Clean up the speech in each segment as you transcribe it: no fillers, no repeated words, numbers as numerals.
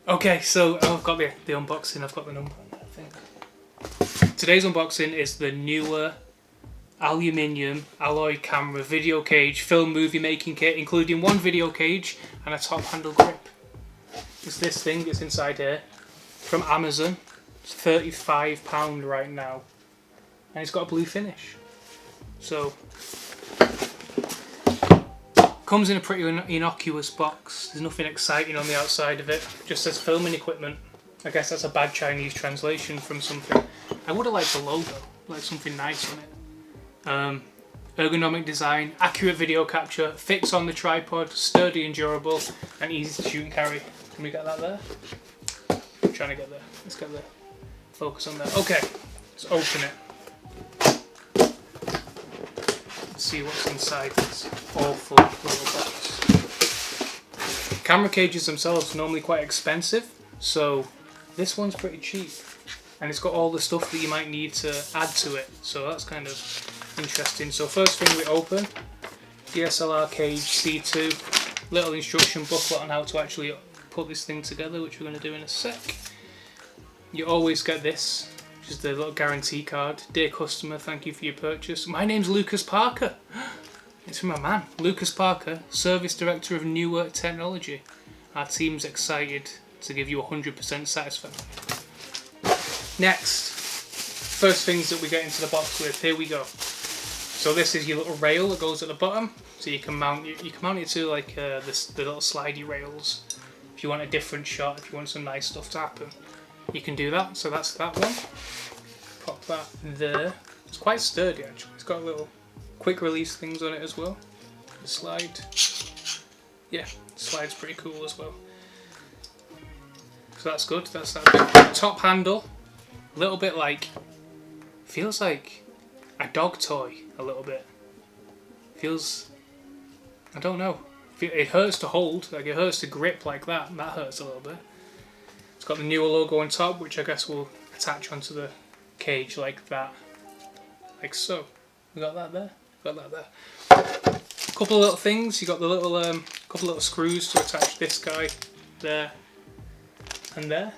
Okay, so I've got the unboxing, I've got the number, I think. Today's unboxing is the Neewer aluminium alloy camera video cage film movie making kit, including one video cage and a top handle grip. It's this thing, it's inside here, from Amazon. It's £35 right now, and it's got a blue finish. So, comes in a pretty innocuous box. There's nothing exciting on the outside of it. Just says filming equipment. I guess that's a bad Chinese translation from something. I would have liked the logo, like something nice on it. Ergonomic design, accurate video capture, fits on the tripod, sturdy and durable, and easy to shoot and carry. Can we get that there? I'm trying to get there. Let's get the focus on there. Okay, let's open it. See what's inside this awful little box. Camera cages themselves are normally quite expensive, so this one's pretty cheap, and it's got all the stuff that you might need to add to it, so that's kind of interesting. So first thing we open, DSLR cage C2, little instruction booklet on how to actually put this thing together, which we're going to do in a sec. You always get this, which is the little guarantee card. Dear customer, thank you for your purchase. My name's Lucas Parker. It's from my man, Lucas Parker, Service Director of Neewer Technology. Our team's excited to give you 100% satisfaction. Next, first things that we get into the box with. Here we go. So this is your little rail that goes at the bottom. So you can mount it to like the little slidey rails. If you want a different shot, if you want some nice stuff to happen, you can do that. So that's that one. Pop that there. It's quite sturdy actually. It's got little quick release things on it as well. The slide. Yeah, the slide's pretty cool as well. So that's good. That's that bit. Top handle. A little bit like, feels like a dog toy a little bit. Feels, I don't know. It hurts to hold, like it hurts to grip like that, and that hurts a little bit. It's got the Neewer logo on top, which I guess will attach onto the cage like that. Like so. We got that there, got that there. A couple of little things, you got the little couple of little screws to attach this guy there and there.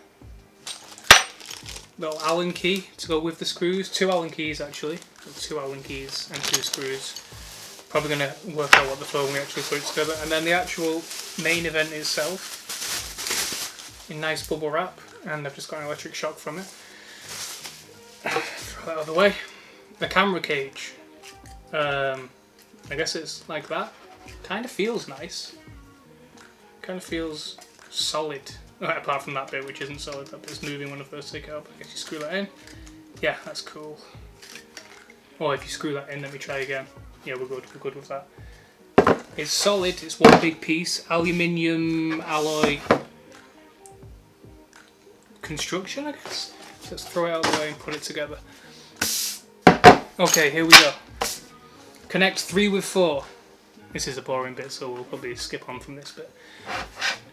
Little Allen key to go with the screws. 2 Allen keys actually. 2 Allen keys and 2 screws. Probably going to work out what the phone we actually put it together. And then the actual main event itself in nice bubble wrap. And I've just got an electric shock from it. Throw that out of the way. The camera cage. I guess it's like that. Kind of feels nice. Kind of feels solid. Apart from that bit, which isn't solid, that bit's moving when I first take it up. I guess you screw that in. Yeah, that's cool. Or if you screw that in, let me try again. Yeah, we're good with that. It's solid, it's one big piece. Aluminium alloy construction, I guess. So let's throw it out of the way and put it together. Okay, here we go. Connect 3 with 4. This is a boring bit, so we'll probably skip on from this bit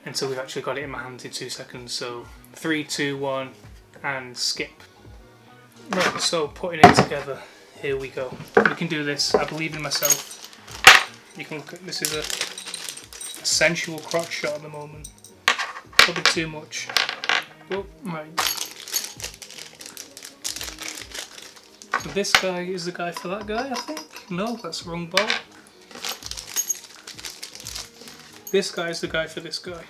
until we've actually got it in my hands in 2 seconds. So 3, 2, 1, and skip. Right, so putting it together. Here we go. We can do this. I believe in myself. You can look at this is a sensual crotch shot at the moment. Probably too much. Oh, right. So this guy is the guy for that guy, I think. No, that's the wrong ball. This guy is the guy for this guy.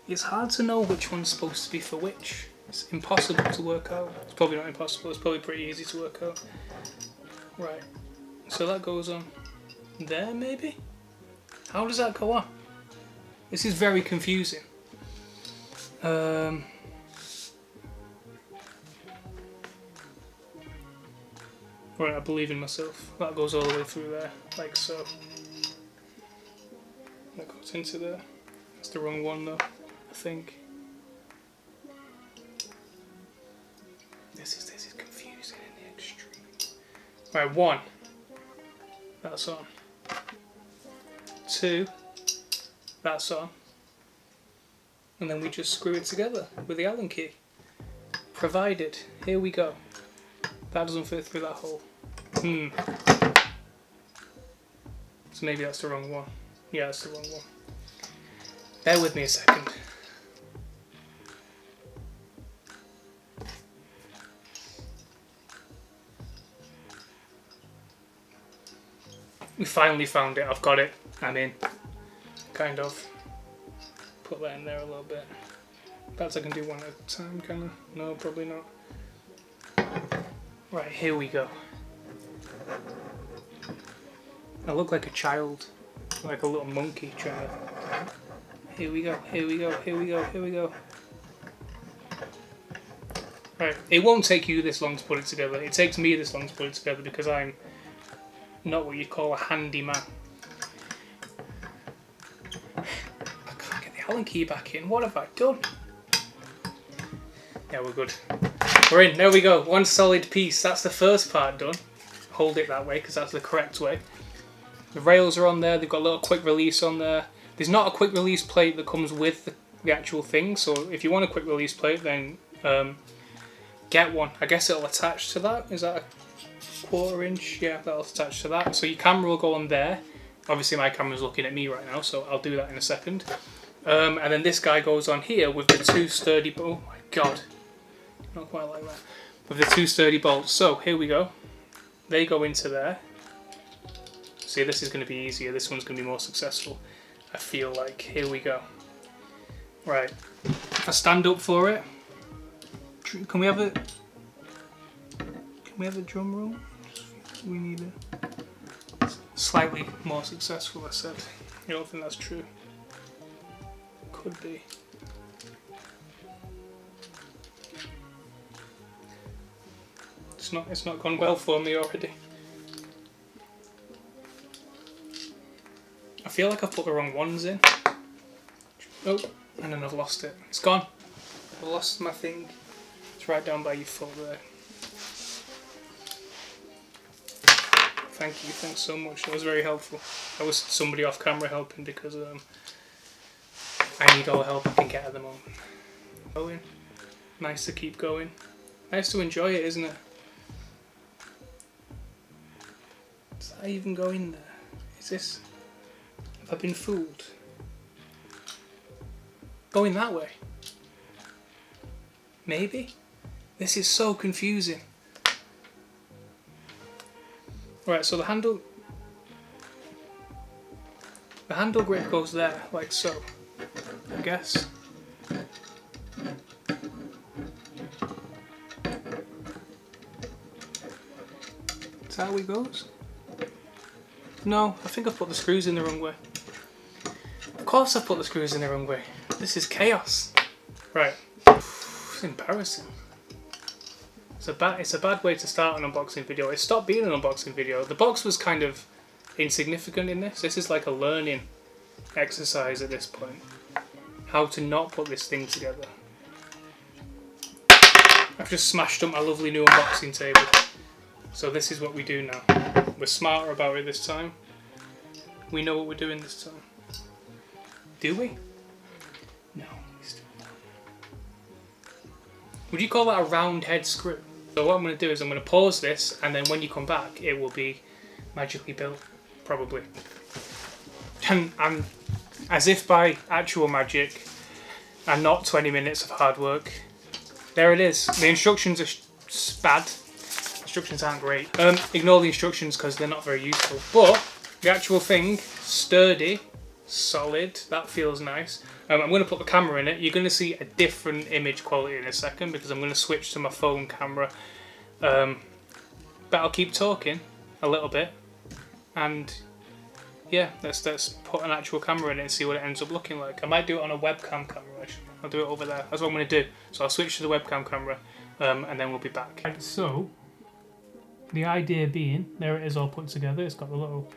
It's hard to know which one's supposed to be for which. It's impossible to work out. It's probably not impossible, it's probably pretty easy to work out. Right, so that goes on there maybe? How does that go on? This is very confusing. Right, I believe in myself. That goes all the way through there, like so. That goes into there. That's the wrong one though, I think. This is confusing in the extreme. Right, 1. That's on. 2. That's on. And then we just screw it together with the Allen key. Provided. Here we go. That doesn't fit through that hole. So maybe that's the wrong one. Yeah, that's the wrong one. Bear with me a second. We finally found it. I've got it. I'm in. Kind of. Put that in there a little bit. Perhaps I can do one at a time, can I? No, probably not. Right, here we go. I look like a child. Like a little monkey trying to... Here we go, here we go, here we go, here we go. Right, it won't take you this long to put it together. It takes me this long to put it together because I'm not what you'd call a handyman. I can't get the Allen key back in. What have I done? Yeah, we're good. We're in. There we go. One solid piece. That's the first part done. Hold it that way because that's the correct way. The rails are on there. They've got a little quick release on there. There's not a quick release plate that comes with the actual thing. So if you want a quick release plate, then get one. I guess it'll attach to that. Is that a 1/4 inch? Yeah, that'll attach to that. So your camera will go on there. Obviously my camera's looking at me right now, so I'll do that in a second. And then this guy goes on here with the two sturdy... Oh my god. Not quite like that. With the two sturdy bolts. So here we go. They go into there. See, this is going to be easier. This one's going to be more successful. I feel like. Here we go. Right. If I stand up for it... Can we have a... Can we have a drum roll? We need a... Slightly more successful, I said. You don't think that's true? Could be. It's not gone well for me already. I feel like I've put the wrong ones in. Oh, and then I've lost it. It's gone. I've lost my thing. It's right down by your foot there. Thank you, thanks so much. That was very helpful. That was somebody off camera helping because I need all the help I can get at the moment. Going. Nice to keep going. Nice to enjoy it, isn't it? Does that even go in there? Is this... Have I been fooled? Going that way? Maybe? This is so confusing. Right, so the handle grip goes there, like so, I guess. Is that how it goes? No, I think I've put the screws in the wrong way. Of course I've put the screws in the wrong way. This is chaos. Right. It's embarrassing. It's a bad way to start an unboxing video. It stopped being an unboxing video. The box was kind of insignificant in this. This is like a learning exercise at this point. How to not put this thing together. I've just smashed up my lovely new unboxing table. So this is what we do now. We're smarter about it this time. We know what we're doing this time. Do we? No, we still don't. Would you call that a round head screw? So what I'm going to do is I'm going to pause this, and then when you come back, it will be magically built, probably. And as if by actual magic, and not 20 minutes of hard work, there it is. The instructions are bad. Instructions aren't great. Ignore the instructions because they're not very useful. But the actual thing, sturdy, solid, that feels nice. I'm going to put the camera in it. You're going to see a different image quality in a second because I'm going to switch to my phone camera. But I'll keep talking a little bit. And yeah, let's put an actual camera in it and see what it ends up looking like. I might do it on a webcam camera actually. I'll do it over there. That's what I'm going to do. So I'll switch to the webcam camera and then we'll be back. Right, so the idea being, there it is all put together. It's got the little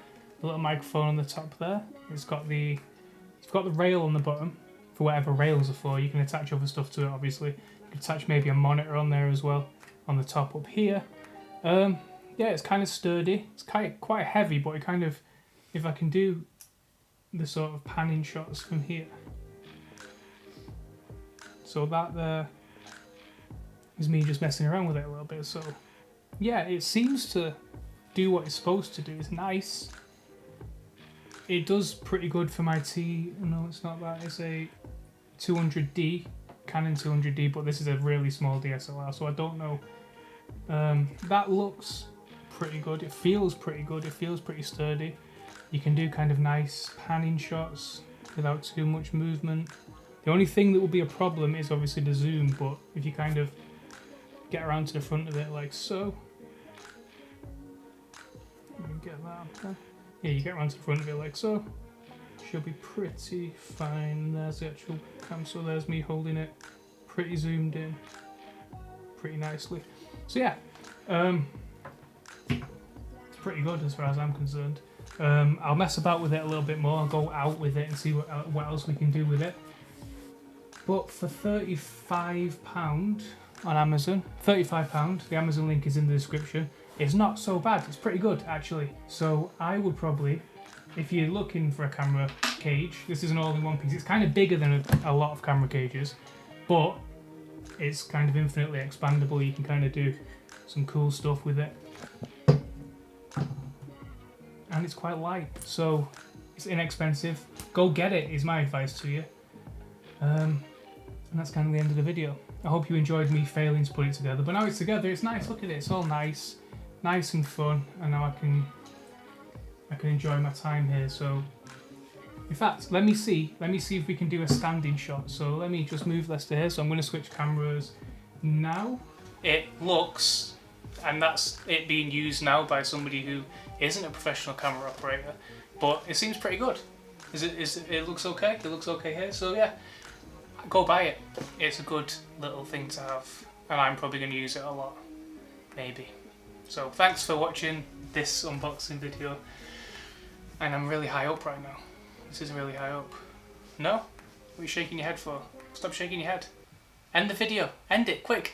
microphone on the top there. It's got the rail on the bottom for whatever rails are for. You can attach other stuff to it, obviously. You can attach maybe a monitor on there as well on the top up here. Yeah, it's kind of sturdy. It's quite heavy, but it kind of, if I can do the sort of panning shots from here. So that there is me just messing around with it a little bit. So yeah, it seems to do what it's supposed to do. It's nice. it does pretty good for my T. No, it's not that. It's a 200D, Canon 200D, but this is a really small DSLR, so I don't know. That looks pretty good. It feels pretty good. It feels pretty sturdy. You can do kind of nice panning shots without too much movement. The only thing that will be a problem is obviously the zoom, but if you kind of get around to the front of it like so, you can get that up there. Yeah, you get around to the front of it like so, should be pretty fine. There's the actual cam, so there's me holding it pretty zoomed in pretty nicely. So yeah, it's pretty good as far as I'm concerned. I'll mess about with it a little bit more. I'll go out with it and see what else we can do with it. But for £35 on Amazon, £35, the Amazon link is in the description. It's not so bad. It's pretty good actually. So I would probably, if you're looking for a camera cage, this is an all-in-one piece. It's kind of bigger than a lot of camera cages, but it's kind of infinitely expandable. You can kind of do some cool stuff with it. And it's quite light, so it's inexpensive. Go get it is my advice to you. And that's kind of the end of the video. I hope you enjoyed me failing to put it together, but now it's together, it's nice. Look at it, it's all nice and fun, and now I can enjoy my time here. So in fact, let me see if we can do a standing shot. So let me just move Lester here. So I'm going to switch cameras now. It looks, and that's it being used now by somebody who isn't a professional camera operator, but it seems pretty good. It looks okay. It looks okay here. So yeah, go buy it. It's a good little thing to have, and I'm probably going to use it a lot, maybe. So thanks for watching this unboxing video, and I'm really high up right now. This is really high up. No? What are you shaking your head for? Stop shaking your head. End the video. End it, quick.